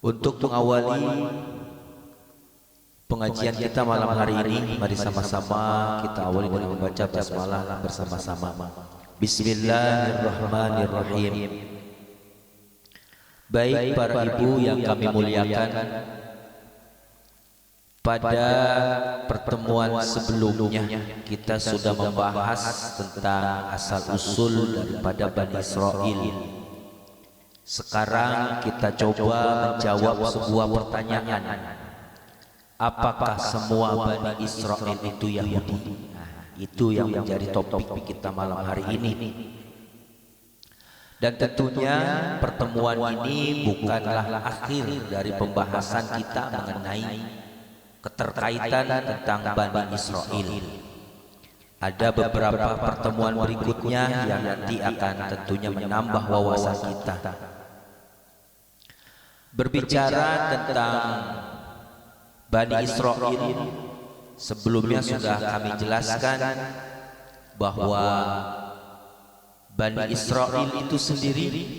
Untuk mengawali pengajian kita malam hari ini, mari sama-sama kita awali dengan membaca basmalah bersama-sama. Bismillahirrahmanirrahim. Baik para ibu yang kami muliakan, pada pertemuan sebelumnya kita sudah membahas tentang asal-usul daripada Bani Israel. Sekarang kita coba menjawab sebuah pertanyaan. Apakah semua Bani Israel itu Yahudi? Nah, itu yang menjadi topik kita malam hari ini. Dan tentunya pertemuan ini bukanlah akhir dari pembahasan kita mengenai keterkaitan tentang Bani Israel. Ada beberapa pertemuan berikutnya yang nanti akan tentunya menambah wawasan kita. Berbicara tentang Bani Israel, sebelumnya sudah kami jelaskan bahwa Bani Israel itu sendiri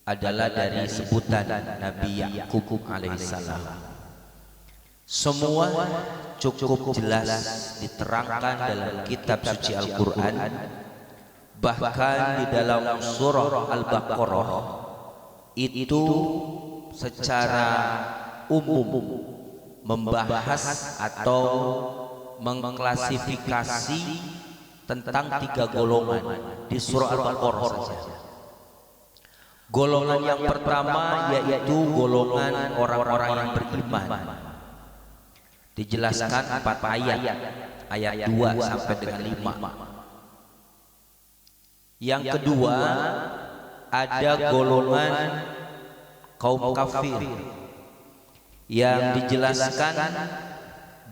adalah dari sebutan Nabi Yakub alaihissalam. Semua cukup jelas diterangkan dalam kitab suci Al-Quran. Bahkan di dalam surah Al-Baqarah itu secara umum membahas atau mengklasifikasi tentang 3 golongan di surah Al-Baqarah saja. Golongan yang pertama yaitu golongan orang-orang yang beriman. Dijelaskan 4 ayat 2 sampai dengan 5. Yang kedua ada golongan kaum kafir yang dijelaskan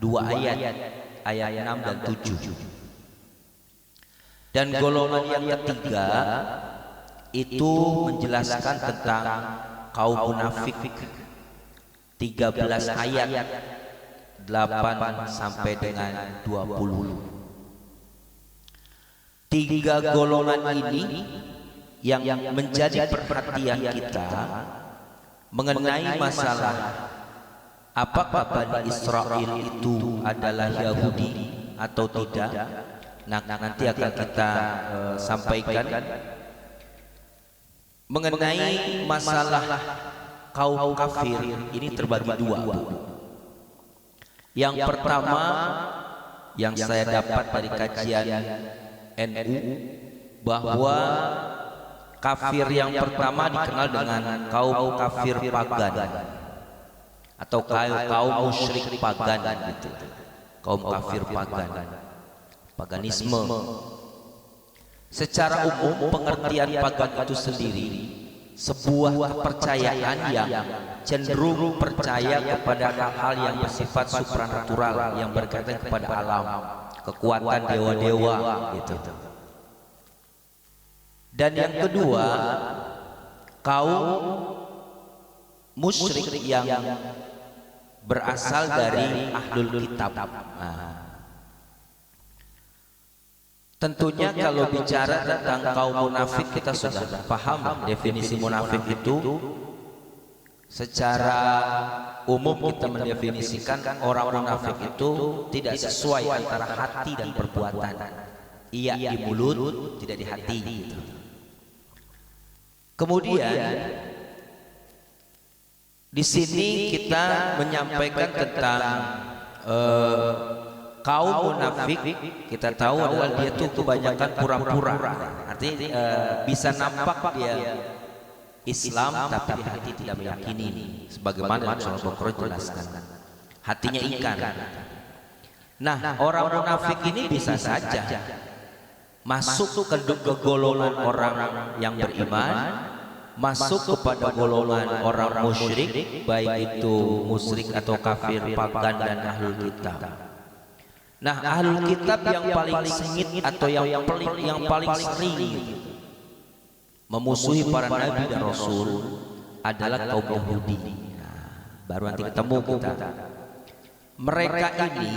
2 ayat 6 dan 7. Dan golongan yang ketiga itu menjelaskan tentang kaum munafik, 13 ayat 8 sampai dengan 20. 3 golongan ini yang menjadi perhatian kita mengenai masalah apakah Bani Israel itu adalah Yahudi atau tidak. Nah, nanti akan kita sampaikan mengenai masalah kaum kafir ini terbagi 2. Yang pertama yang saya dapat dari kajian NU bahwa kafir yang pertama dikenal dengan kaum kafir pagan atau kaum musyrik pagan gitu. Kaum kafir pagan, paganisme. Secara umum pengertian pagan itu sendiri sebuah kepercayaan yang cenderung percaya kepada hal-hal yang bersifat supranatural, yang berkaitan kepada alam, kekuatan dewa-dewa gitu. Dan yang kedua, kaum musyrik yang berasal dari ahlul kitab. Tentunya kalau bicara tentang kaum munafik, kita sudah paham definisi munafik itu. Secara umum kita mendefinisikan orang munafik itu tidak sesuai antara hati dan perbuatan. Iya di mulut, tidak di hati gitu. Kemudian di sini kita menyampaikan tentang kaum munafik. Kita tahu adalah dia tuh kebanyakan pura-pura. Artinya bisa nampak dia Islam tapi di hati tidak meyakini, sebagaimana surah Al-Baqarah jelaskan. Hatinya ingkar. Nah, orang munafik ini bisa saja masuk ke golongan orang yang beriman, masuk kepada golongan orang musyrik, baik itu musyrik atau kafir pagan dan ahlul kitab. Nah, ahlul kitab yang paling sengit atau yang paling sering memusuhi para nabi dan rasul adalah kaum Yahudi. Nah, baru nanti ketemu kita. Mereka ini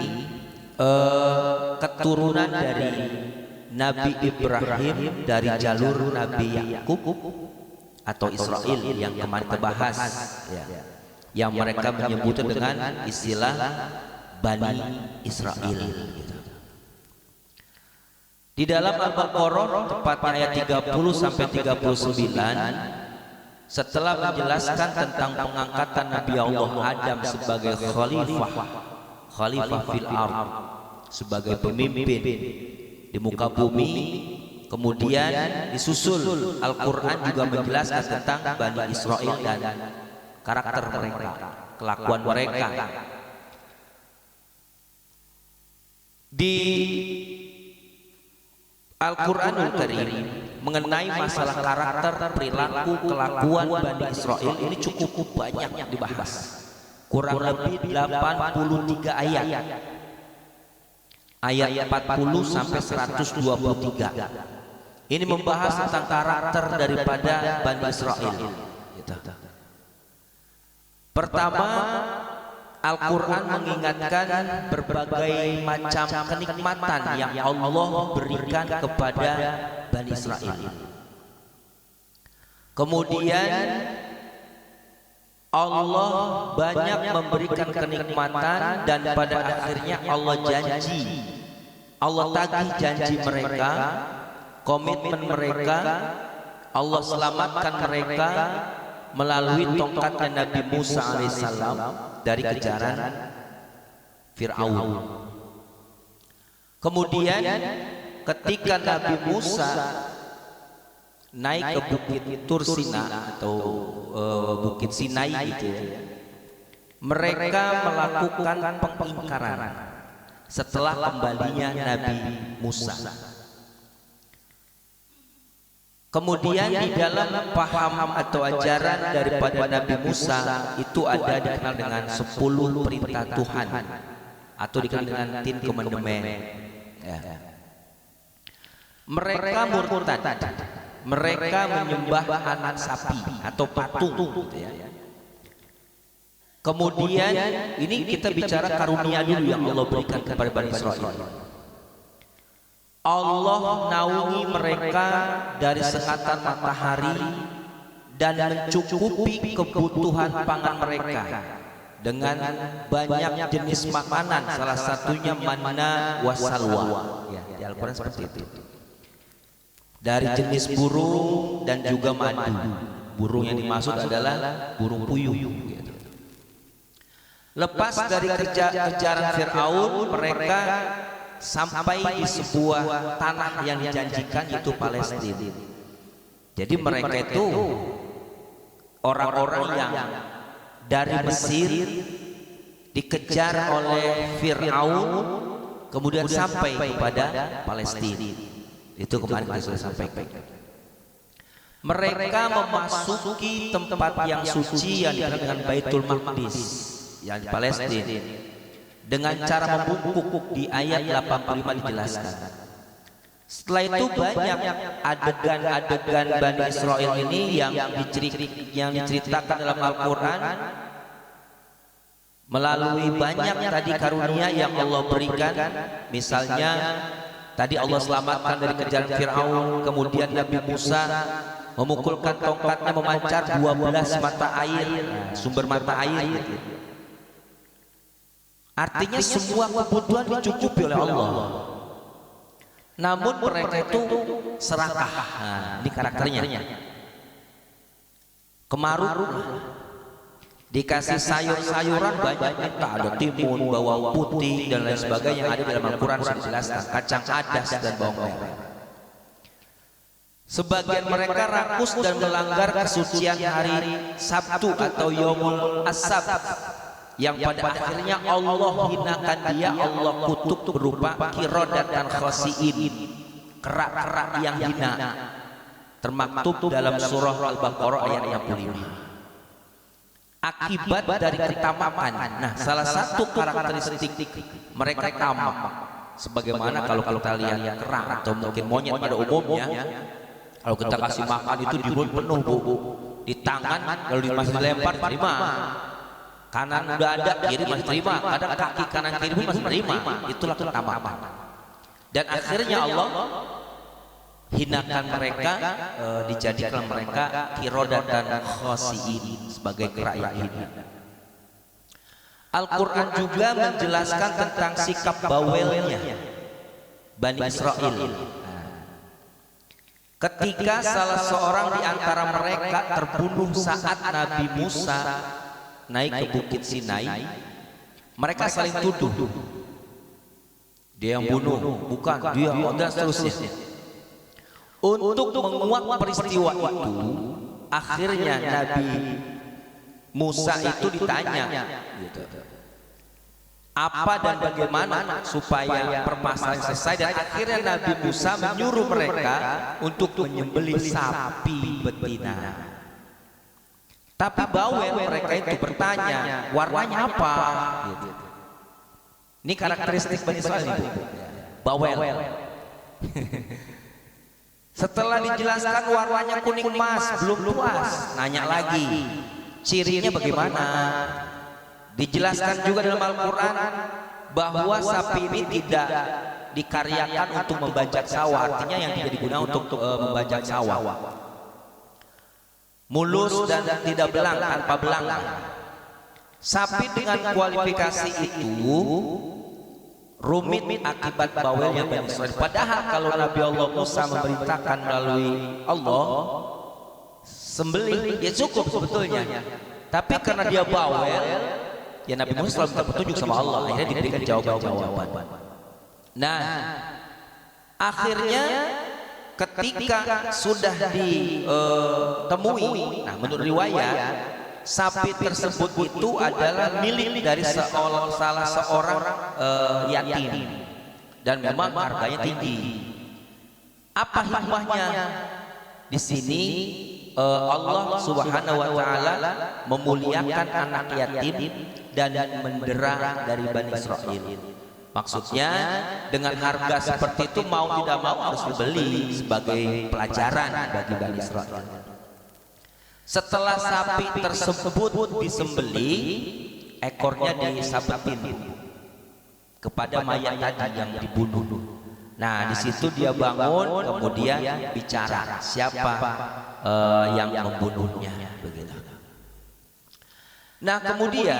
keturunan dari Nabi Ibrahim dari jalur Nabi Yakub atau Israel yang kemarin terbahas, ya, yang mereka menyebutnya dengan istilah Bani Israel. Gitu. Di dalam Al-Baqarah tepatnya ayat 30 sampai 39, setelah menjelaskan tentang pengangkatan Nabi Allah Adam sebagai khalifah fil ardh, sebagai pemimpin di muka bumi, kemudian disusul Al-Quran juga menjelaskan tentang Bani Israel dan karakter mereka, kelakuan mereka. Di Al-Quranul Karim mengenai masalah karakter, perilaku, kelakuan Bani Israel ini cukup banyak dibahas. Kurang lebih 83 ayat. Ayat 40 sampai 123. Ini membahas tentang karakter daripada Bani Israel. Gitu. Pertama, Al-Quran mengingatkan berbagai macam kenikmatan yang Allah berikan kepada Bani Israel. Kemudian Allah banyak memberikan kenikmatan dan pada akhirnya Allah janji, Allah tagih janji mereka, komitmen mereka, Allah selamatkan mereka melalui tongkatnya Nabi Musa alaihissalam dari kejaran Fir'aun. Kemudian ketika Nabi Musa naik ke bukit Tur Sina atau bukit Sinai gitu ya, mereka melakukan pengingkaran setelah kembalinya Nabi Musa. Kemudian di dalam paham atau ajaran daripada Nabi Musa itu ada dikenal dengan 10 perintah Tuhan atau dikenal dengan 10 Commandment. Ya. Mereka murtad, mereka menyembah anak sapi atau patung. Gitu ya. Kemudian ini kita bicara karunia dulu yang Allah berikan kepada Bani Israel. Allah naungi mereka dari sengatan matahari dan mencukupi kebutuhan pangan mereka dengan banyak jenis makanan, salah satunya manna wasalwa. Ya, di Al-Quran seperti itu. Dari jenis burung dan juga madu. Burung yang dimaksud adalah burung puyuh. Gitu. Lepas dari kejaran Fir'aun, mereka sampai di sebuah tanah yang dijanjikan, yaitu Palestina. Jadi mereka itu orang-orang yang dari Mesir dikejar oleh Fir'aun, kemudian sampai kepada Palestina. Itu kemarin kita sudah sampaikan. Mereka memasuki tempat yang suci yang dikenal dengan Baitul Maqdis yang di Palestina dengan cara membungkuk. Di ayat 85 dijelaskan. Setelah itu banyak adegan-adegan Bani Israel ini yang diceritakan dalam Al-Quran melalui banyak tadi karunia yang Allah berikan. Misalnya tadi Allah selamatkan dari kejaran Fir'aun, kemudian Nabi Musa memukulkan tongkatnya memancar 12 mata air, sumber mata air. Artinya semua kebutuhan dicukupi oleh Allah. Namun mereka itu serakah. Nah, ini karakternya. Kemaruk, dikasih sayur-sayuran banyak, ada timun, bawang putih dan lain sebagainya yang ada dalam Al-Quran sudah dijelaskan, kacang adas dan bawang merah. Sebagian mereka rakus dan melanggar kesucian hari Sabtu atau Yaumul As-Sabt, yang pada akhirnya Allah hinakan dia, Allah kutuk berupa qiradatan dan khasiin, kerak-kerak yang hina, termaktub dalam surah Al-Baqarah ayat 65. Akibat dari ketamakan. Nah, salah satu karakteristik mereka tamak. Sebagaimana kalau kita lihat kerang atau mungkin monyet pada umumnya, kalau kita kasih makan itu di mulut penuh, Bu. Di tangan kalau masih dilempar terima. Kanan udah ada, kiri masih terima. Ada kaki kanan kiri pun masih terima. Itulah ketamakan. Dan akhirnya Allah hinakan mereka, dijadikan mereka qiradatan khasiin, sebagai kera yang hina. Al-Quran juga menjelaskan tentang sikap bawelnya Bani Israel. Ketika salah seorang di antara mereka terbunuh saat Nabi Musa naik ke Bukit Sinai, mereka saling tuduh, dia yang bunuh, bukan dia, dan seterusnya. Untuk menguak peristiwa itu, akhirnya Nabi Musa itu ditanya, gitu, apa dan bagaimana supaya permasalahan selesai, dan akhirnya Nabi Musa menyuruh mereka untuk menyembelih sapi betina. Tapi bawel mereka itu bertanya, warnanya apa? Gitu. Ini karakteristik Bani Israel itu, bawel. Setelah dijelaskan warnanya kuning emas, belum puas, nanya lagi, cirinya bagaimana? Dijelaskan juga dalam Al-Quran bahwa sapi ini tidak dikaryakan untuk membajak sawah, artinya yang tidak digunakan untuk membajak sawah. Mulus dan tidak belang, tanpa belang. Sapi dengan kualifikasi itu rumit akibat bawelnya Bani Israel. Padahal kalau Nabi Allah Musa memerintahkan melalui Allah, sembelih ya cukup sebetulnya. Tapi karena dia bawel, ya Nabi Musa selalu minta petunjuk sama Allah, akhirnya diberikan jawaban-jawaban. Nah, akhirnya ketika sudah ditemui, nah menurut riwayat sapi tersebut itu adalah milik dari salah seorang yatim, dan memang harganya tinggi. Apa hikmahnya? Di sini Allah Subhanahu wa taala memuliakan anak yatim dan mendera dari Bani Israel. Maksudnya dengan harga seperti itu mau tidak mau harus dibeli sebagai pelajaran bagi Bani Israel. Setelah sapi tersebut disembelih, ekornya disabetin kepada mayat tadi yang dibunuh. Nah, di situ dia bangun, kemudian bicara siapa yang membunuhnya, begitu. Nah, kemudian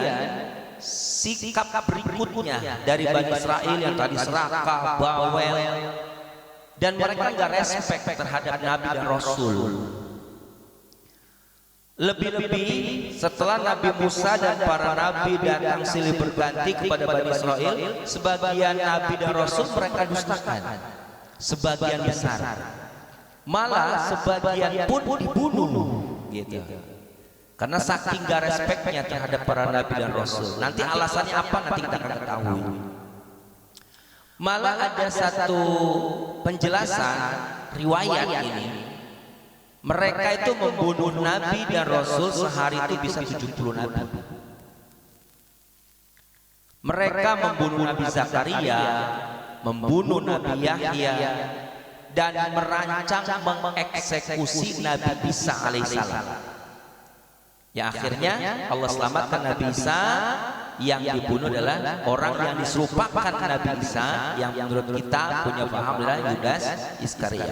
sikap berikutnya dari Bani Israel yang tadi serakah, bawel, dan mereka nggak respect terhadap Nabi dan Rasul. Lebih-lebih setelah Nabi Musa dan para nabi datang silih berganti kepada Bani Israel, sebagian nabi dan rasul mereka dustakan, sebagian besar, malah sebagian pun dibunuh, gitu. Karena saking gak respeknya terhadap para nabi dan rasul. Nanti alasannya apa nanti kita akan ketahui. Malah ada satu penjelasan riwayat ini, mereka itu membunuh nabi dan rasul sehari itu bisa 70 nabi. Mereka membunuh Nabi Zakaria, membunuh Nabi Yahya, dan merancang mengeksekusi Nabi Isa alaihissalam. Ya, akhirnya Allah selamatkan Nabi Isa. Yang dibunuh adalah orang yang diserupakan Nabi Isa, yang menurut kita punya paham adalah Yudas Iskariot.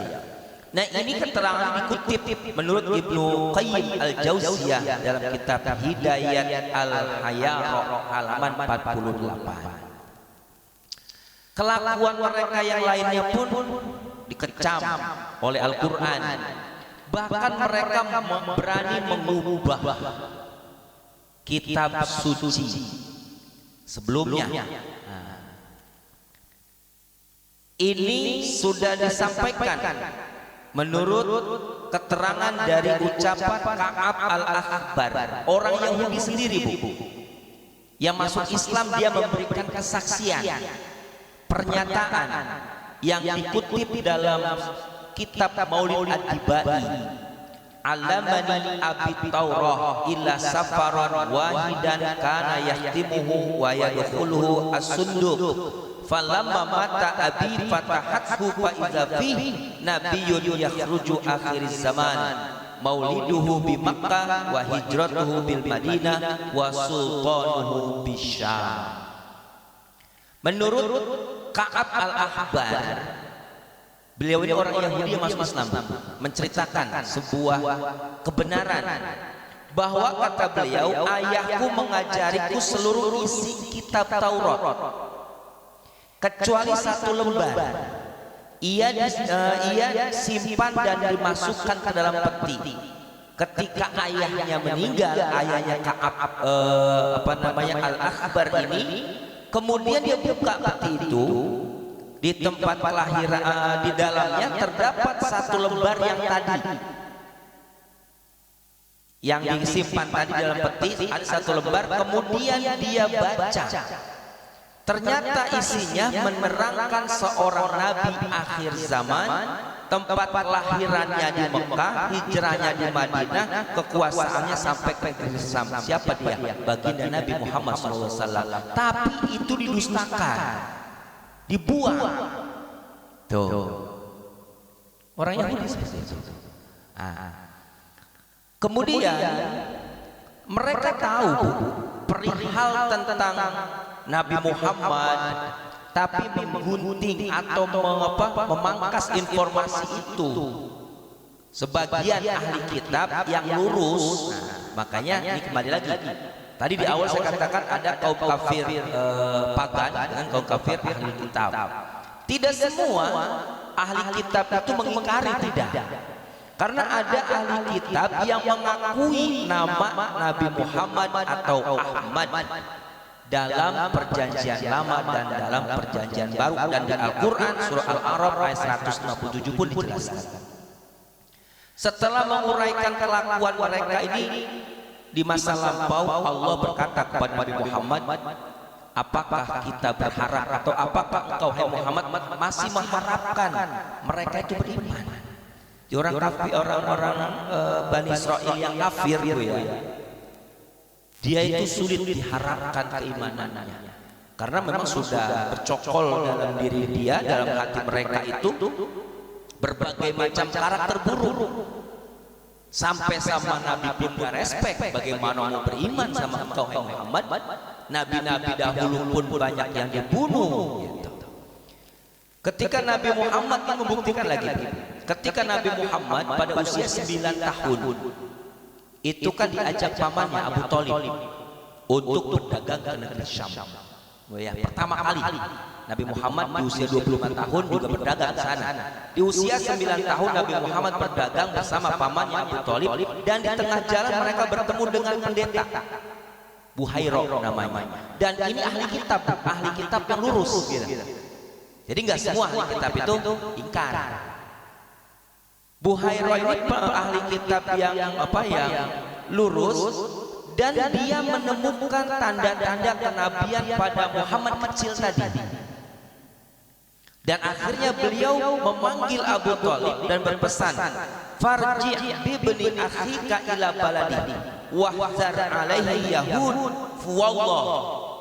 Nah, ini keterangan dikutip menurut Ibnu Qayyim Al-Jauziyah dalam kitab Hidayat Al-Hayara halaman 48. Kelakuan mereka yang lainnya pun dikecam oleh Al-Quran. Bahkan mereka berani mengubah kitab suci sebelumnya. Ini sudah disampaikan menurut keterangan dari ucapan Ka'ab al-Akhbar, orang Yahudi sendiri, Bu, yang masuk Islam. Dia memberikan kesaksian, pernyataan yang dikutip dalam kitab Maulid Ad-Dibai, alamani abid taurah illa safaran wahidan kana yahtimuhu wa yadkhuluhu as-sunduq falamma mata abi fatahathu fa idza fihi nabiyyun yakhruju akhiriz zaman mauliduhu bi Makkah wa hijratuhu bil Madinah wa sultanuhu bisyam. Menurut Ka'ab al-Ahbar, Beliau ini orang Yahudi yang masuk Islam, menceritakan sebuah kebenaran bahwa kata beliau, ayahku mengajariku seluruh isi kitab Taurat kecuali satu lembar. Ia simpan dan dimasukkan ke dalam peti. Ketika ayahnya meninggal, ayahnya Ka'ab Al-Akhbar ini, kemudian dia buka peti itu, di tempat kelahiran di dalamnya terdapat satu lembar yang disimpan tadi dalam peti, ada satu lembar. Kemudian dia baca, ternyata isinya menerangkan seorang nabi akhir zaman, tempat kelahirannya di Mekah, hijrahnya di Madinah, kekuasaannya sampai ke Islam. Siapa dia? Baginda Nabi Muhammad SAW. Tapi itu didustakan, dibuang. Tuh, orang Yahudi seperti itu. Kemudian mereka tahu perihal tentang Nabi Muhammad, tapi menggunting atau memangkas informasi itu sebagian ahli kitab yang lurus. Makanya ini kembali lagi, tadi di awal saya katakan ada kaum kafir pagan dengan kaum kafir ahli kitab. Tidak semua ahli kitab itu mengingkari, tidak. Karena ada ahli kitab yang mengakui nama Nabi Muhammad atau Ahmad dalam perjanjian lama dan dalam perjanjian baru, dan di Al-Quran surah Al-A'raf ayat 157 pun dijelaskan. Setelah menguraikan kelakuan mereka ini di masa lampau, Allah berkata kepada Nabi Muhammad, apakah kita berharap atau apakah engkau hai Muhammad masih mengharapkan mereka itu beriman? Orang-orang Bani Israel yang kafir itu ya, dia itu sulit diharapkan keimanannya, karena memang sudah bercokol dalam diri dia, dalam hati mereka itu berbagai macam karakter buruk. Sampai sama Nabi pun gak respect, bagaimana mau beriman sama engkau hai Muhammad? Nabi-nabi dahulu pun banyak yang dibunuh gitu. Ketika Nabi Muhammad membuktikan lagi, ketika Nabi Muhammad pada usia 9 tahun itu kan diajak pamannya Abu Thalib untuk berdagang ke negeri Syam. Ya, pertama kali Nabi Muhammad di usia 25 tahun juga berdagang ke sana. Di usia 9 tahun Nabi Muhammad berdagang bersama pamannya Abu Thalib, dan di tengah jalan mereka bertemu dengan pendeta Buhairah namanya. Dan ini ahli kitab yang lurus gitu. Jadi nggak semua ahli kitab itu ingkar. Buhairah ini ahli kitab yang lurus, dan dia menemukan tanda-tanda kenabian pada Muhammad kecil tadi. Dan akhirnya beliau memanggil Abu Thalib dan berpesan, farji' bi bani akhika ila baladi wahzar alaihi yahud wallah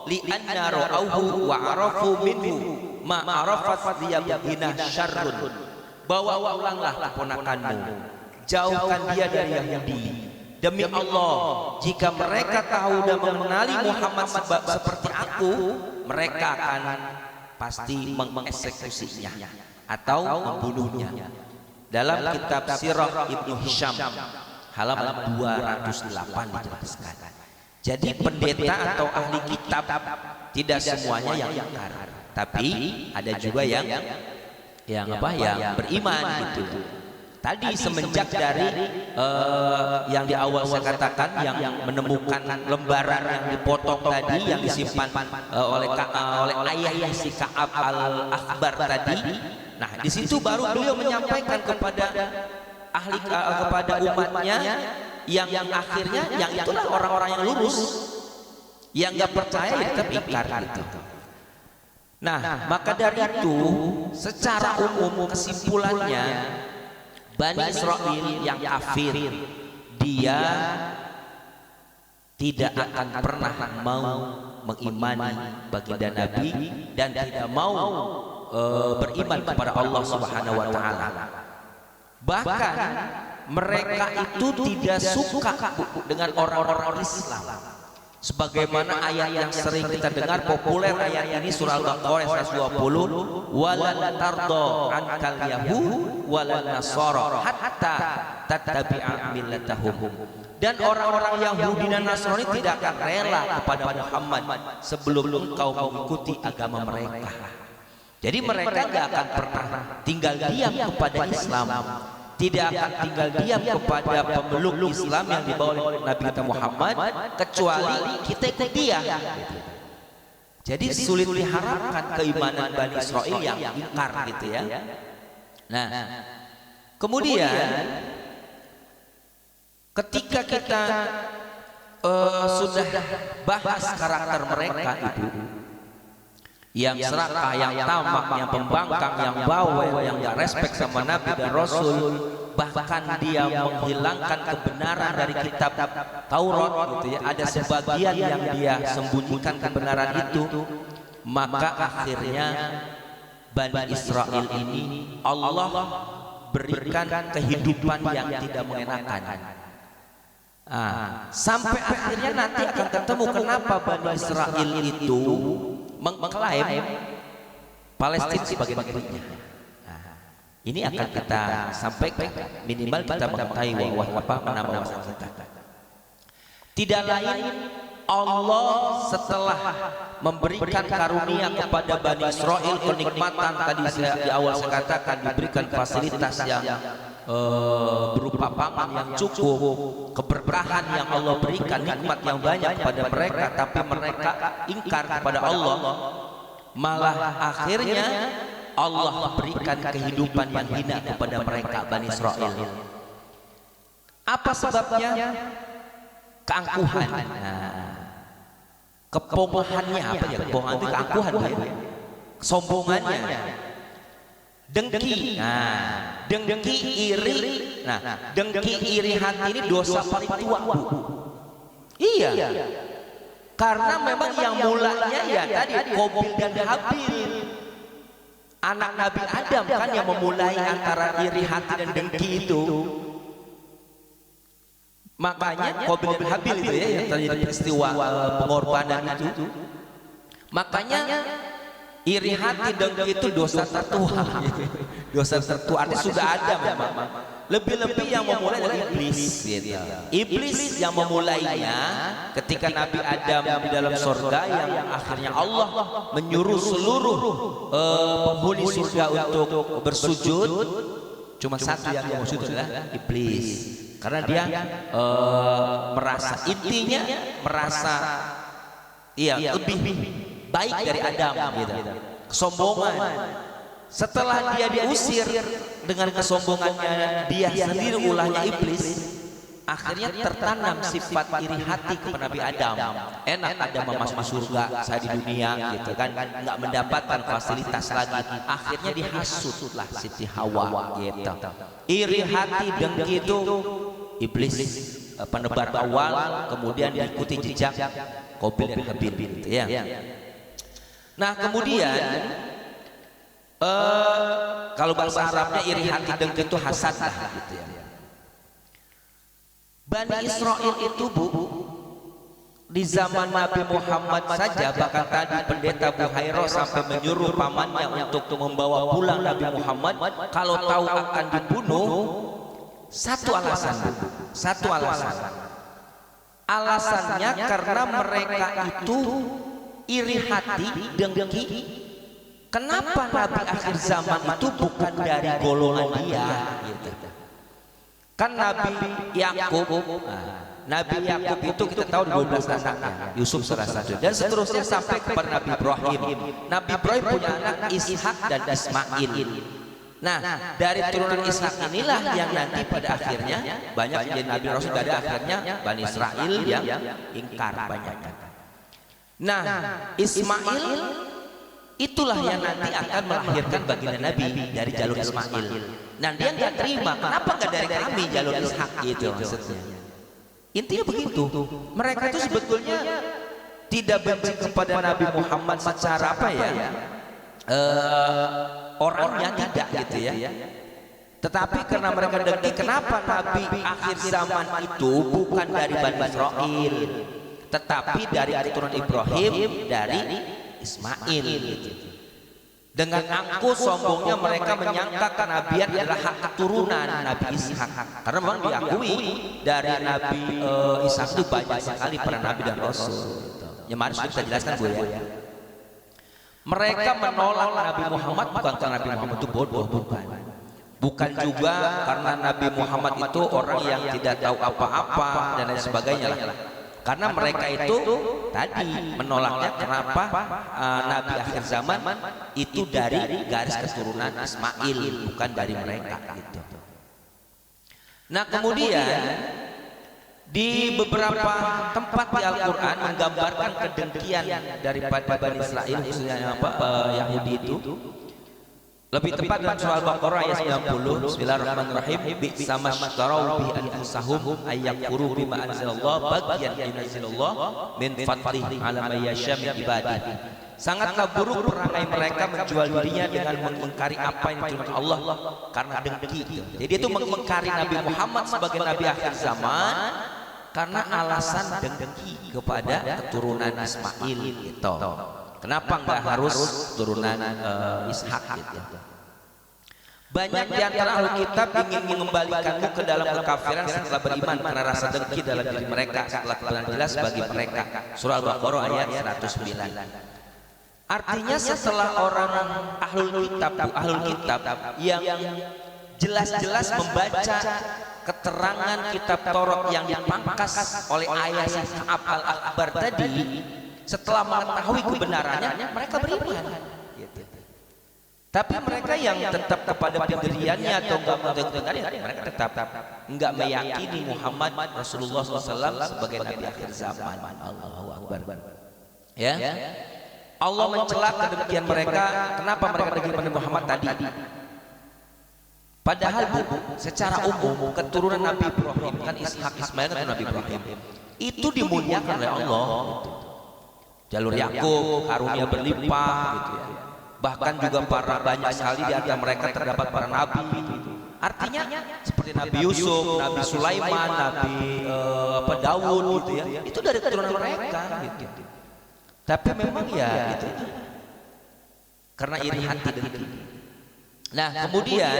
li anna ra'auhu wa arafu minhu ma arafat diyabina syarrun. Bawa ulanglah keponakanmu, jauhkan dia dari Yahudi. Demi Allah, jika mereka tahu dan mengenali Muhammad seperti aku, mereka akan pasti mengeksekusinya atau membunuhnya. Dalam kitab Sirah Ibnu Hisham halaman 208 dijelaskan. Jadi pendeta atau ahli kitab tidak semuanya yang ingkar, tapi ada juga yang beriman gitu. Tadi semenjak dari yang di awal saya katakan, yang menemukan lembaran yang dipotong tadi, yang disimpan oleh ayah si Ka'ab Al-Akhbar tadi. Nah, di situ baru beliau menyampaikan kepada kepada umatnya yang akhirnya yang itulah orang-orang yang lurus, yang nggak percaya tetap ingkar gitu. Nah, maka dari itu secara umum kesimpulannya, Bani Israel yang kafir, dia tidak akan pernah mau mengimani baginda Nabi dan tidak mau beriman kepada Allah Subhanahu wa taala. Bahkan mereka itu tidak suka dengan orang-orang Islam. sebagaimana ayat yang sering kita dengar populer ayat ini surah Al-Baqarah 120, walan tardo ankal yahud walan nasara hatta tattabi'a millatahum. Dan orang-orang Yahudi dan Nasrani tidak akan rela kepada Muhammad sebelum engkau mengikuti agama mereka. Jadi mereka tidak akan pernah tinggal diam kepada Islam, tidak akan tinggal diam kepada pemeluk Islam yang dibawa oleh Nabi kita Muhammad, kecuali kita ikut dia. Jadi sulit diharapkan keimanan Bani Israel yang ingkar gitu ya. Nah, kemudian ketika kita sudah bahas karakter mereka itu, yang serakah, yang tamak, yang pembangkang, yang bawel, yang gak respect sama Nabi dan Rasul, bahkan dia menghilangkan kebenaran dari kitab Taurat gitu ya, ada sebagian yang dia sembunyikan kebenaran itu, maka akhirnya Bani Israel ini Allah berikan kehidupan yang tidak mengenakan. Sampai akhirnya nanti akan ketemu kenapa Bani Israel itu mengklaim Palestina sebagai negerinya. Ini akan kita sampaikan, minimal kita mengetahui nama kita. Tidak lain, Allah setelah memberikan karunia kepada Bani Israel kenikmatan, tadi di awal saya katakan diberikan fasilitas yang berupa pangan yang cukup, keberkahan yang Allah berikan, nikmat yang banyak kepada mereka, tapi mereka ingkar kepada Allah. Malah akhirnya Allah berikan kehidupan yang hina kepada mereka Bani Israel. Apa sebabnya? Keangkuhan. Kepongahannya apa ya? Kepongahan itu keangkuhan ya? Kesombongannya, dengki. Dengki, iri. Dengki, iri hati ini dosa paling tua, Bu. Iya. Karena memang yang mulanya ya tadi Qabil dan Habil, anak Nabi Adam kan yang memulai antara iri hati dan dengki itu. Makanya Qabil dan Habil itu ya yang terjadi peristiwa pengorbanan itu. Makanya iri hati dengki itu dosa tertua. Dosa tertua artinya sudah ada memang. Lebih-lebih yang memulai adalah iblis gitu. Iblis yang memulainya ketika Nabi Adam di dalam surga, yang akhirnya Allah menyuruh seluruh penghuni surga untuk bersujud, cuma satu yang mau sujud adalah iblis. Karena dia merasa, intinya merasa lebih baik dari Adam gitu. Kesombongan. Setelah dia diusir dengan kesombongannya dia sendiri, ulahnya iblis, akhirnya tertanam sifat iri hati kepada Nabi Adam. Enak Adam masuk surga, saya di dunia gitu kan, nggak mendapatkan fasilitas lagi. Akhirnya dihasutlah Siti Hawa gitu. Iri hati dengki itu iblis penebar awal, kemudian diikuti jejak Qabil dan Habil gitu ya. Nah kemudian kalau bahasa Arabnya iri hati dengki itu hasad lah gitu ya. Bani Israel itu, Bu, di zaman Nabi Muhammad saja, bahkan tadi pendeta Buhairo sampai menyuruh pamannya untuk membawa pulang Nabi Muhammad kalau tahu akan dibunuh. Satu alasan, Bu, satu alasan. Alasannya karena mereka itu iri hati dengki. Kenapa Nabi akhir zaman itu bukan dari golongan dia gitu. Kan Nabi Yakub, Nabi Yakub itu kita tahu 12 anaknya, Yusuf salah satu, dan seterusnya sampai kepada Nabi Ibrahim. Nabi Ibrahim punya anak Ishak dan Ismail. Nah, dari turunan Ishak inilah yang nanti pada akhirnya banyak menjadi Nabi Rasul, dari akhirnya Bani Israel yang ingkar banyak. Nah, Ismail itulah yang nanti akan melahirkan baginda Nabi dari jalur Ismail. Nah dia nggak terima, kenapa nggak dari kami jalur Ishak gitu maksudnya. Intinya begitu. Mereka itu sebetulnya tidak benci kepada Nabi Muhammad secara apa ya, orangnya tidak gitu ya. Tetapi karena mereka dengki, kenapa Nabi akhir zaman itu bukan dari Bani Israel, tetapi dari keturunan Ibrahim dari Ismail gitu. Dengan angkuh sombongnya mereka menyangka kenabian adalah hak keturunan Nabi Ishak, karena memang diakui dari Nabi Ishak itu banyak sekali para nabi dan rasul gitu. Ya mari kita jelaskan Bu ya. Mereka menolak Nabi Muhammad bukan karena Nabi Muhammad itu bodoh, bukan juga karena Nabi Muhammad itu orang yang tidak tahu apa-apa dan lain sebagainya lah. Karena mereka itu tadi menolaknya kenapa Nabi akhir zaman itu dari garis keturunan Ismail, bukan dari mereka gitu. Nah kemudian di beberapa tempat di Al-Quran menggambarkan kedengkian daripada Bani Israel, khususnya Yahudi itu. Lebih tepat dalam surah Al-Baqarah ayat 90, Bismillahirrahmanirrahim, bi'sa mashtaraw bi anfusahum ayyakfuru bima anzalallah baghyan yunazzilallah min fadlihi 'ala may yasha min ibadihi. Sangatlah buruk perangai mereka menjual dirinya dengan mengingkari apa yang diturunkan Allah karena dengki. Jadi itu mengingkari Nabi Muhammad sebagai nabi akhir zaman karena alasan dengki kepada keturunan Ismail gitu. Kenapa enggak harus turunan Ishak gitu? Banyak di antara ahli kitab ingin mengembalikanmu ke dalam kekafiran setelah beriman karena rasa dengki dalam diri mereka setelah kebenaran jelas bagi mereka. Surah Al-Baqarah ayat 109. Artinya setelah orang ahlul kitab yang jelas-jelas membaca keterangan kitab Taurat yang dipangkas oleh ayat Ka'ab al-Akbar tadi, setelah mengetahui kebenarannya mereka beriman. Tapi mereka yang tetap kepada pendiriannya atau enggak mendengarnya, mereka tetap enggak meyakini Muhammad Rasulullah SAW sebagai nabi akhir zaman. Allahu Akbar. Ya. Allah mencela kedengkian mereka. Kenapa mereka dengki pada Muhammad tadi? Padahal secara umum keturunan Nabi Ibrahim kan Ishak Ismail kan Nabi Ibrahim itu dimuliakan oleh Allah. Jalur Yakub karunia berlimpah gitu ya. Bahkan juga para banyak sekali di antara mereka terdapat para nabi gitu. Artinya seperti Nabi Yusuf, Nabi Sulaiman, Nabi Daud gitu ya. Itu dari keturunan mereka gitu. Tapi memang ya gitu. Karena iri hati dengki. Nah, kemudian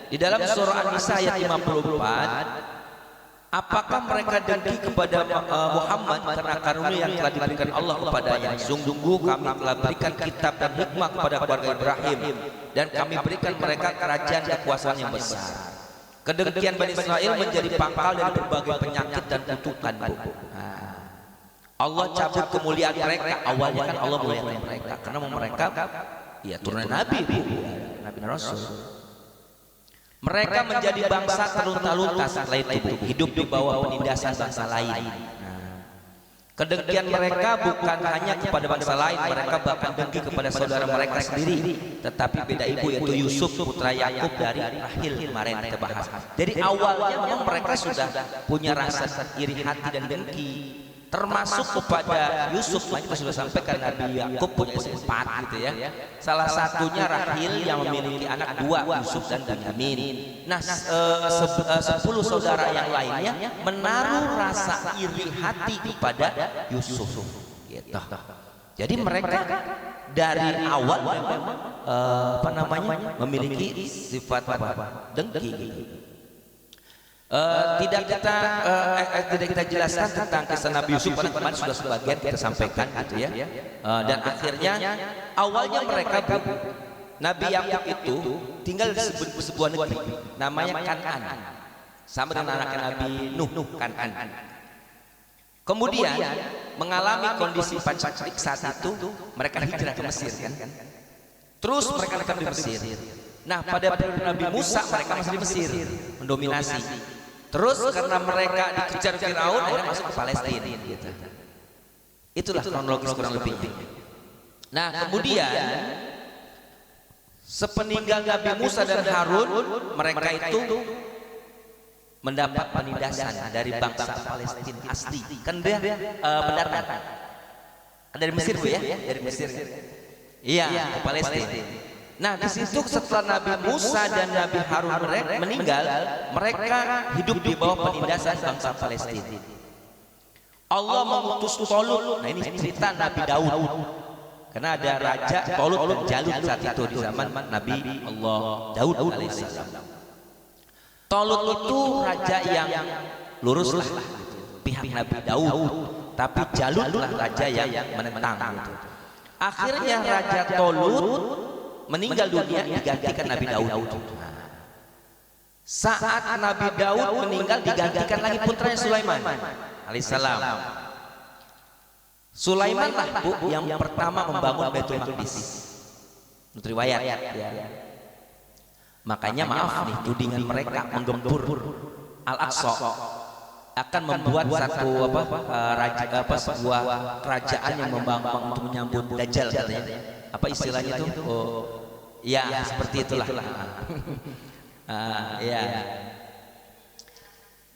di dalam surah An-Nisa ayat 54, apakah mereka dengki kepada Muhammad karena karunia yang telah diberikan Allah kepadanya? Sungguh kami telah berikan kitab dan hikmah kepada keluarga Ibrahim dan kami berikan mereka kerajaan kekuasaan yang besar. Kedengkian Bani Israel menjadi pangkal dari berbagai penyakit dan kutukan. Allah cabut kemuliaan mereka. Awalnya kan Allah muliakan mereka karena mereka ya turunan Nabi, Nabi Rasul. Mereka menjadi bangsa terlunta-lunta setelah itu hidup di bawah penindasan bangsa lain. Kedengkian mereka bukan hanya kepada bangsa lain, mereka bahkan dengki kepada saudara mereka sendiri. Tetapi beda ibu yaitu Yusuf putra Yakub dari Rahil kemarin kita bahas. Jadi awalnya memang mereka sudah punya rasa iri hati dan dengki. Termasuk kepada Yusuf, kita sudah sampaikan Nabi Yakub punya istri 4 gitu ya. Salah satunya Rahil yang memiliki anak 2, Yusuf dan Binyamin. Nah, 10 saudara yang lainnya menaruh rasa iri hati kepada Yusuf. Gitu. Jadi mereka dari awal memang memiliki sifat dengki. Gitu. Tidak kita jelaskan tentang kisah Nabi Yusuf karena kemarin sudah sebagian kita sampaikan gitu ya. Dan akhirnya awalnya mereka Nabi Yakub itu tinggal di sebuah negeri namanya Kan'an, sama dengan anaknya Nabi Nuh, Kan'an. Kemudian mengalami kondisi paceklik saat itu mereka hijrah ke Mesir kan. Terus mereka akan di Mesir. Nah, pada periode Nabi Musa mereka masih di Mesir mendominasi. Terus karena mereka dikejar Firaun akhirnya masuk ke Palestina gitu. Itulah kronologis kurang lebihnya. Nah, kemudian sepeninggal Nabi Musa dan Harun mereka itu mendapat penindasan dari bangsa Palestina asli. Kan dia pendatang. Dari Mesir Bu ya, dari Mesir. Iya, ke Palestina. Nah, di situ setelah Nabi Musa dan Nabi Harun meninggal, mereka hidup di bawah penindasan bangsa Palestina. Allah mengutus Tolut. Nah, ini cerita Nabi Daud. Karena ada raja Tolut dan Jalut saat itu di zaman Nabi Allah Daud alaihissalam. Tolut itu raja yang lurus lah gitu, pihak Nabi Daud, tapi Jalut lah raja yang menentang gitu. Akhirnya Raja Tolut meninggal dunia digantikan Nabi Daud. Saat Nabi Daud meninggal digantikan lagi putranya Sulaiman alaihissalam. Sulaiman lah Bu yang pertama membangun Baitul Maqdis. Menurut riwayat ya. Makanya maaf nih, tudingan mereka menggempur Al-Aqsa akan membuat satu sebuah kerajaan yang membangun untuk menyambut Dajjal katanya. Apa istilahnya itu? Oh, ya seperti itulah. Ya.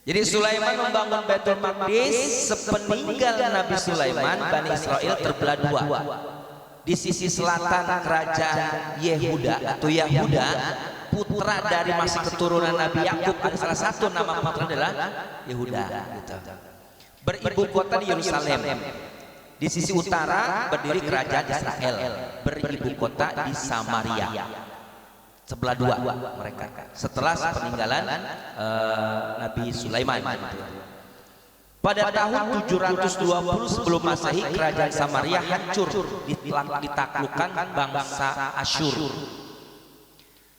Jadi Sulaiman membangun Baitul Maqdis. Sepeninggal Nabi Sulaiman, Bani Israel terbelah dua. Di sisi selatan kerajaan Yehuda atau Yahuda, putra dari masih keturunan Nabi Yakub, ada salah satu nama putra adalah Yehuda gitu. Beribu kota di Yerusalem. Di sisi utara berdiri kerajaan Israel, beribu kota di Samaria. Sebelah dua mereka setelah peninggalan Nabi Sulaiman gitu. Pada tahun 720 sebelum Masehi, kerajaan Samaria hancur ditaklukkan bangsa Asyur.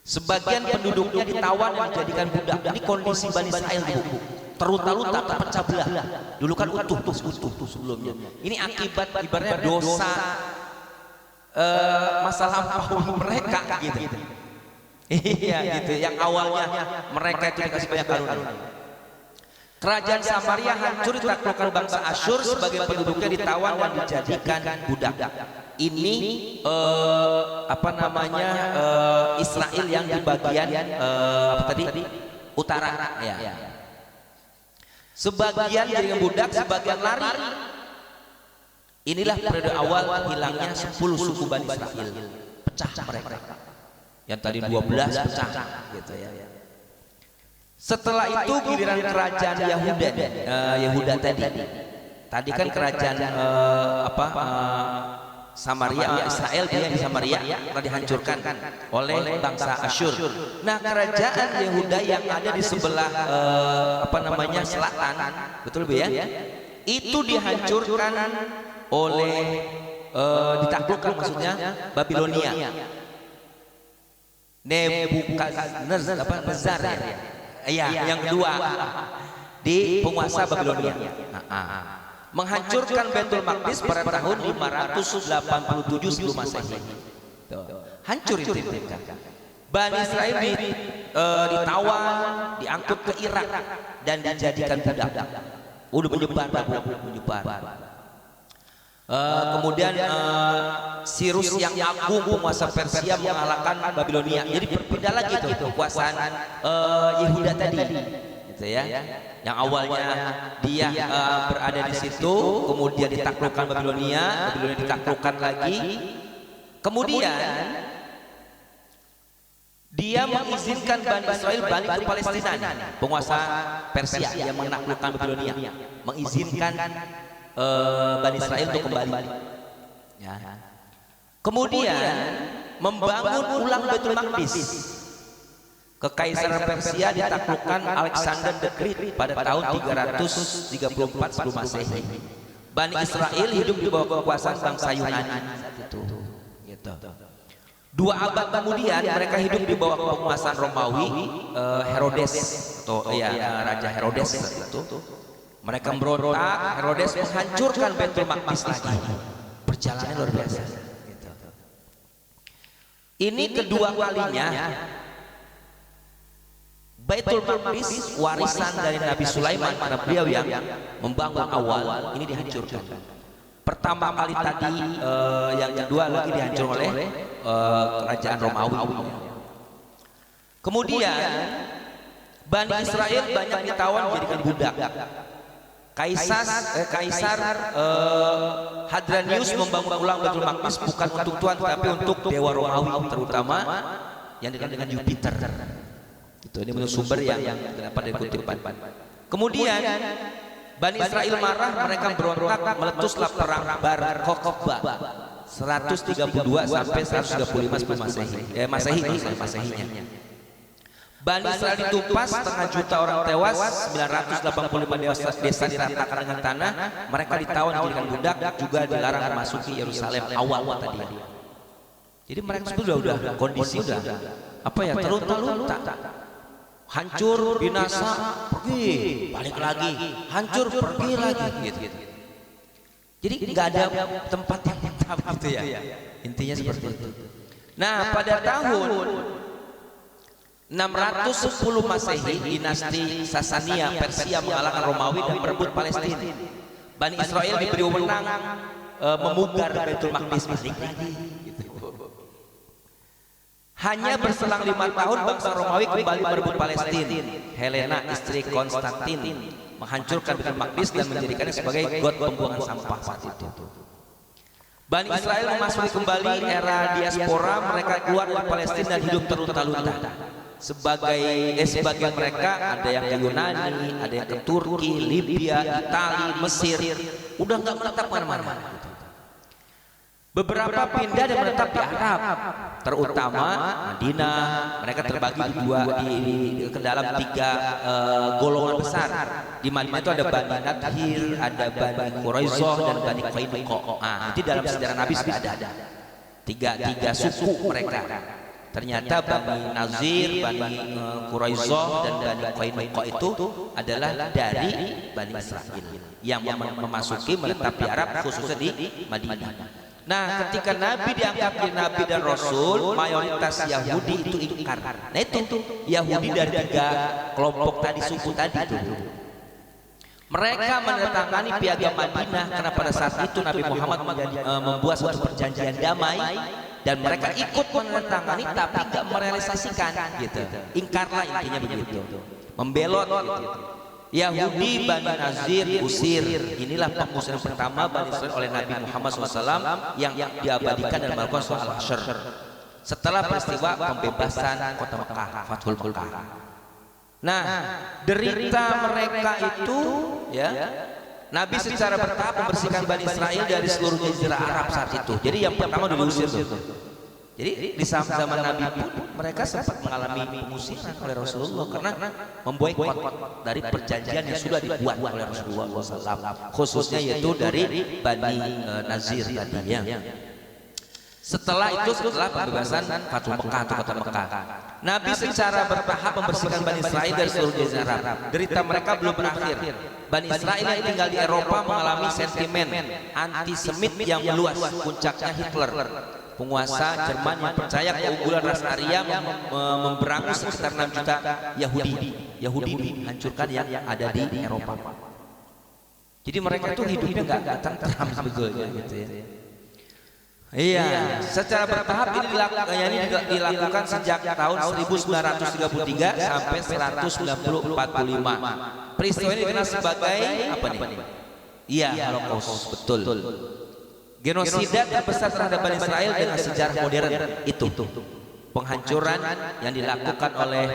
Sebagian penduduknya ditawan dan dijadikan budak. Ini kondisi Bani Israel Bu. Terluta-luta, terpecah belah. Dulu kan utuh sebelumnya. Ini akibat ibaratnya dosa masa lampau mereka gitu. Iya gitu. Yang awalnya mereka itu dikasih banyak karunia. Kerajaan Samaria hancur ditaklukkan bangsa Asyur, sebagai penduduknya ditawan dan dijadikan budak. Ini Israel yang di bagian utara ya. Sebagian jadi budak, sebagian lari. Inilah periode awal hilangnya 10 suku Bani Israel. Pecah mereka. Yang tadi 12 pecah gitu ya. Setelah itu giliran kerajaan Yehuda tadi. Tadi kan kerajaan Samaria, Israel dia di Samaria telah dihancurkan oleh bangsa Asyur. Nah, kerajaan Yehuda yang ada di sebelah selatan, betul Bu ya? Itu dihancurkan oleh ditaklukkan maksudnya Babilonia. Nebukadnezar ya. Iya, yang kedua di penguasa Babilonia. Menghancurkan Baitul Maqdis pada tahun 587 sebelum Masehi. Hancur itu. Bani Israel ditawan, diangkut ke Irak dan dijadikan budak. Udah menyebar. Kemudian Sirus yang agung penguasa Persia mengalahkan Babilonia. Jadi berpindah lagi tuh kekuasaan Yehuda tadi, gitu ya. Yang awalnya dia berada di situ, kemudian ditaklukkan Babilonia ditaklukkan lagi. Kemudian dia mengizinkan Bani Israel balik ke Palestina. Penguasa Persia yang menaklukkan Babilonia mengizinkan Bani Israel untuk kembali. Ya. Kemudian membangun ulang Baitul Maqdis. Kekaisaran Persia ditaklukkan Alexander the Great pada tahun 334 sebelum Masehi. Bani Israel hidup di bawah kekuasaan bangsa Yunani saat itu. Gitu. 2 abad kemudian mereka hidup di bawah penguasaan Romawi, Herodes atau Raja Herodes saat itu. Mereka memberontak, Herodes menghancurkan Baitul Maqdis lagi. Perjalanan luar biasa. Gitu. Ini kedua kalinya Baitul Maqdis, warisan dari Nabi Sulaiman karena beliau yang membangun awal, ini dihancurkan. Pertama kali tadi, yang kedua lagi dihancurkan oleh kerajaan Romawi. Kemudian Bani Israel banyak ditawan menjadikan budak. Kaisar Hadrianus membangun ulang Baitul Maqdis bukan untuk Tuhan tapi untuk dewa Romawi, terutama yang dikenal dengan Jupiter. Itu ini menurut sumber yang dapat dikutip. Kemudian Bani Israel marah, mereka berontak, meletuslah perang Bar Kokhba 132 sampai 135 sebelum Masehinya. Bani Israel ditumpas, setengah juta orang tewas, 985 desa diratakan dengan tanah, mereka ditawan dijadikan budak, juga dilarang memasuki Yerusalem awal tadi. Jadi mereka sudah kondisi sudah apa ya, terlunta-lunta, hancur, binasa, pergi, balik lagi, hancur, pergi lagi, gitu. Jadi nggak ada tempat yang tetap gitu ya. Intinya seperti itu. Nah, pada tahun 610 Masehi, dinasti Sasania Persia mengalahkan Romawi dan merebut Palestina. Bani Israel diberi wewenang memugar Baitul Maqdis balik lagi. Hanya berselang 5 tahun bangsa Romawi kembali merebut Palestina. Helena, istri Konstantin, menghancurkan Baitul Maqdis dan menjadikannya sebagai got pembuangan sampah saat itu. Bani Israel memasuki kembali era diaspora, mereka keluar dari Palestina dan hidup terlunta-lunta. Sebagian mereka ada yang ke Yunani, ada yang ke Turki, Libya, Italia, Mesir, udah nggak menetap mana-mana. Beberapa pindah dan menetap di Arab, terutama Madinah. Mereka terbagi ke dalam 3 golongan besar. Di Madinah itu ada Bani Nadhir, ada Bani Quraisyah dan Bani Qainuqa. Itu dalam sejarah Nabi sudah ada. Tiga suku mereka. Ternyata Bani Nazir, Bani Quraisyah dan Bani Qainuqa itu adalah dari Bani Israel yang memasuki menetap di Arab, khususnya di Madinah. Nah, ketika Nabi diangkat jadi Nabi dan Rasul, mayoritas Yahudi itu ingkar. Nah itu Yahudi dari 3 kelompok tadi, suku tadi itu. Mereka menandatangani piagam Madinah karena pada saat itu Nabi Muhammad membuat suatu perjanjian damai, dan mereka ikut menandatangani tapi tidak merealisasikan gitu. Ingkarlah intinya begitu. Membelot gitu. Yahudi Bani Nazir usir. Inilah pengusiran pertama Bani Israel oleh Nabi Muhammad SAW yang diabadikan dalam Al-Quran surah Al-Hasyr setelah peristiwa pembebasan kota Mekah, Fathul Mekah. Nah, derita mereka itu ya, Nabi secara bertahap membersihkan Bani Israel dari seluruh jazirah Arab saat itu. Jadi yang pertama diusir tuh. Jadi di zaman Nabi pun mereka sempat mengalami pengusiran oleh Rasulullah karena memboikot dari perjanjian yang sudah dibuat oleh Rasulullah SAW, khususnya yaitu dari Bani Nazir tadinya. Setelah pembebasan Fathul Mekah atau kota Mekah, Nabi secara bertahap membersihkan Bani Israel dari seluruh jazirah Arab. Derita mereka belum berakhir. Bani Israel yang tinggal di Eropa mengalami sentimen antisemit yang meluas. Puncaknya Hitler, penguasa Jerman yang percaya keunggulan ras Arya, memberangus sekitar 6 juta Yahudi dihancurkan yang ada di Eropa. Jadi mereka itu hidupnya nggak tentram sebetulnya gitu ya. Iya, secara bertahap ini dilakukan sejak tahun 1933 sampai 1945. Peristiwa ini dikenal sebagai apa nih? Iya, Holocaust, betul. Genosida terbesar terhadap Bani Israel dengan sejarah modern itu penghancuran yang dilakukan oleh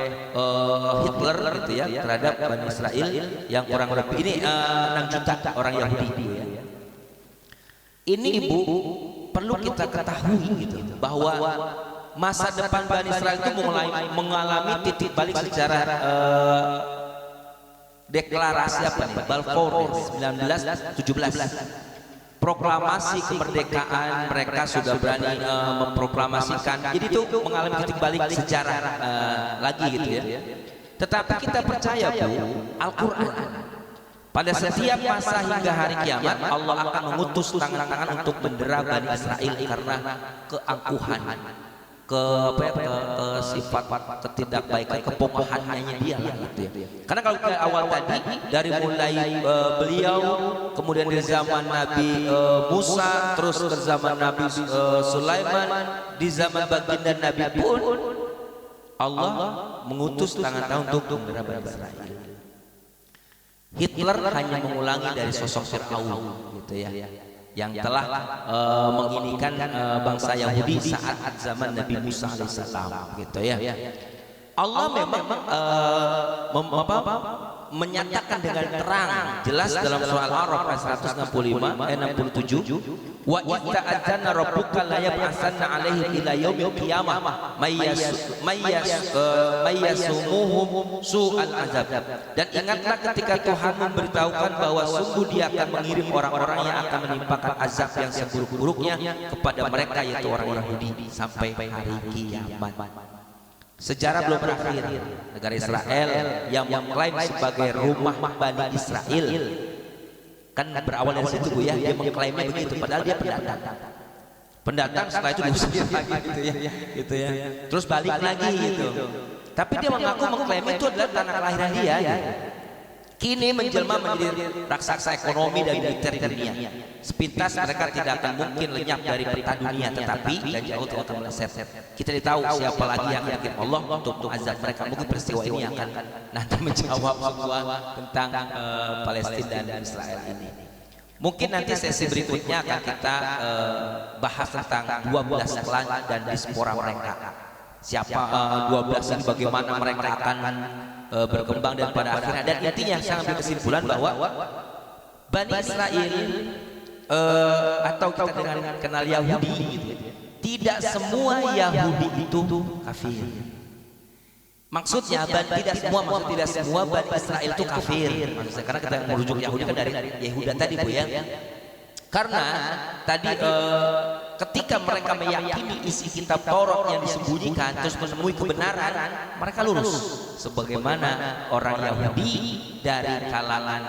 Hitler gitu ya terhadap Bani Israel yang kurang lebih ini 6 juta orang Yahudi ya. Ini Ibu perlu kita ketahui gitu bahwa masa depan Bani Israel itu mulai mengalami titik balik secara deklarasi apa nih, Balfour 1917. Proklamasi kemerdekaan, mereka sudah berani memproklamasikan. Jadi itu mengalami titik balik sejarah lagi gitu ya. Tetapi kita percaya Bu, Al-Quran pada setiap masa hingga hari kiamat Allah akan mengutus tangan-tangan untuk mendera Bani Israel karena keangkuhan, sifat ketidakbaikan, kepokahannya dia gitu ya. Karena kalau kita awal tadi dari mulai beliau, kemudian di zaman Nabi Musa, terus ke zaman Nabi Sulaiman, di zaman baginda Nabi pun Allah mengutus tangan-tangan untuk mendera Bani Israel. Hitler hanya mengulangi dari sosok Fir'aun gitu ya, yang telah menginikan bangsa Yahudi saat zaman Nabi Musa alaihissalam gitu ya. Allah memang menyatakan dengan terang jelas dalam surah Al-A'raf ayat 67, wa idza adzana rabbuka la yab'atsanna 'alaihim ila yaumil qiyamah mayyasumuhum su'al azab. Dan ingatlah ketika Tuhan memberitahukan bahwa sungguh Dia akan mengirim orang-orang yang akan menimpakan azab yang seburuk-buruknya kepada mereka, yaitu orang Yahudi, sampai hari kiamat. Sejarah belum berakhir. Negara Israel yang mengklaim sebagai rumah Bani Israel kan berawal dari situ Bu ya, dia mengklaimnya begitu, padahal dia pendatang setelah itu diusir lagi gitu ya, terus balik lagi gitu. Tapi dia mengaku mengklaim itu adalah tanah kelahiran dia. Kini menjelma menjadi raksasa ekonomi dan militer di dunia. Sepintas mereka tidak akan mungkin lenyap dari peta dunia, tetapi dan jauh tidak akan meleset. Kita tahu siapa lagi yang yakin Allah untuk azab mereka. Mungkin peristiwa ini akan nanti menjawab semua tentang Palestina dan Israel ini. Mungkin nanti sesi berikutnya akan kita bahas tentang 12 klan dan diaspora mereka. Siapa 12 dan bagaimana mereka akan berkembang dan pada akhirnya, dan intinya saya ambil kesimpulan bahwa Bani Israel atau kita dengan kenal Yahudi gitu, tidak semua Yahudi itu kafir. Maksudnya tidak semua Bani Israel itu kafir. Maksudnya karena kita merujuk Yahudi kan dari Yehuda tadi Bu ya. Karena tadi ketika mereka meyakini isi kitab Taurat yang disembunyikan terus menemui kebenaran, mereka lurus. Sebagaimana orang Yahudi dari kalangan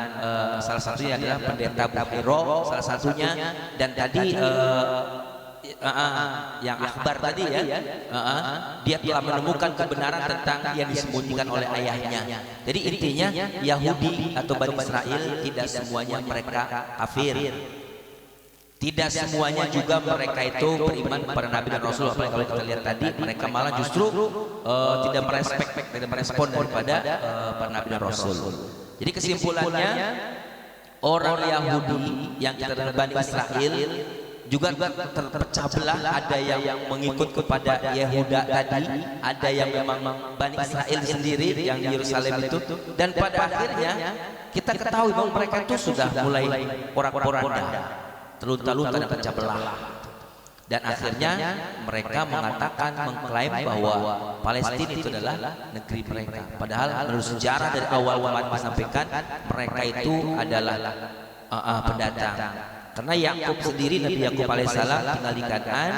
salah satunya adalah pendeta Bukhiro salah satunya, dan tadi yang Akhbar tadi ya, dia telah menemukan kebenaran tentang yang disembunyikan oleh ayahnya. Jadi intinya Yahudi atau Bani Israel tidak semuanya mereka kafir. Tidak semuanya juga mereka itu beriman kepada Nabi dan Rasul. Apalagi kalau kita lihat tadi, mereka malah justru tidak merespon daripada para Nabi dan Rasul. Jadi kesimpulannya, orang Yahudi yang kita dalam Bani Israel juga terpecah belah. Ada yang mengikut kepada Yehuda tadi, ada yang memang Bani Israel sendiri yang di Yerusalem itu, dan pada akhirnya kita ketahui bahwa mereka itu sudah mulai porak-poranda, terlunta-lunta dan pecah belah. Dan akhirnya mereka mengklaim bahwa Palestina itu adalah negeri mereka. Padahal menurut sejarah dari awal disampaikan mereka itu adalah pendatang. Karena Yakub sendiri, Nabi Yakub alaihissalam tinggal di Kanaan,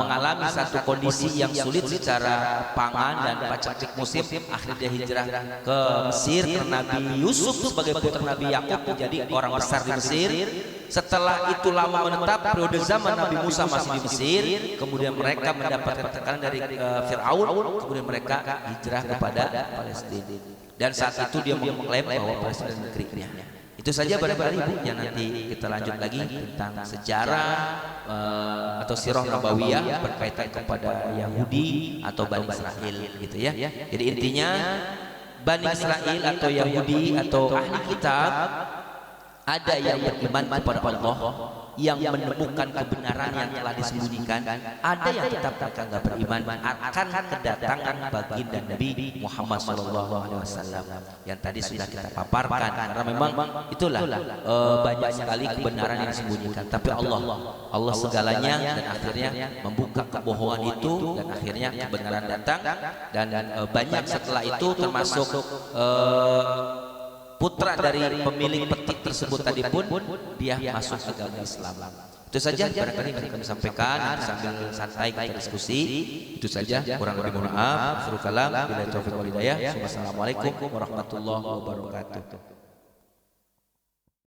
mengalami satu kondisi yang sulit secara pangan dan paceklik musim. Akhirnya dia hijrah ke Mesir karena Nabi Yusuf sebagai putra Nabi Yakub menjadi orang besar di Mesir. Setelah itu lama menetap, periode zaman Nabi Musa masih di Mesir, kemudian mereka mendapatkan tekanan dari Fir'aun, kemudian mereka hijrah kepada Palestina. Dan saat itu dia mengklaim bahwa Palestina adalah negerinya. Itu saja barangkali Bu yang nanti kita lanjut lagi tentang sejarah atau sirah nabawiyah berkaitan kepada Yahudi atau Bani Israel gitu ya. Jadi intinya Bani Israel atau Yahudi atau ahli kitab, ada yang beriman kepada Allah, yang menemukan kebenaran yang telah disembunyikan. Ada yang tetap mereka nggak beriman akan kedatangan baginda Nabi Muhammad SAW yang tadi sudah kita paparkan. Karena memang itulah banyak sekali kebenaran yang disembunyikan. Tapi Allah segalanya, dan akhirnya membuka kebohongan itu, dan akhirnya kebenaran datang. Dan banyak setelah itu termasuk putra dari pemilik petik tersebut tadi pun dia masuk agama Islam. Itu saja barangkali yang kami sampaikan sambil santai kita diskusi. Itu saja, kurang lebih mohon maaf. Akhirul kalam, billahi taufiq wal hidayah. Wassalamualaikum warahmatullahi wabarakatuh.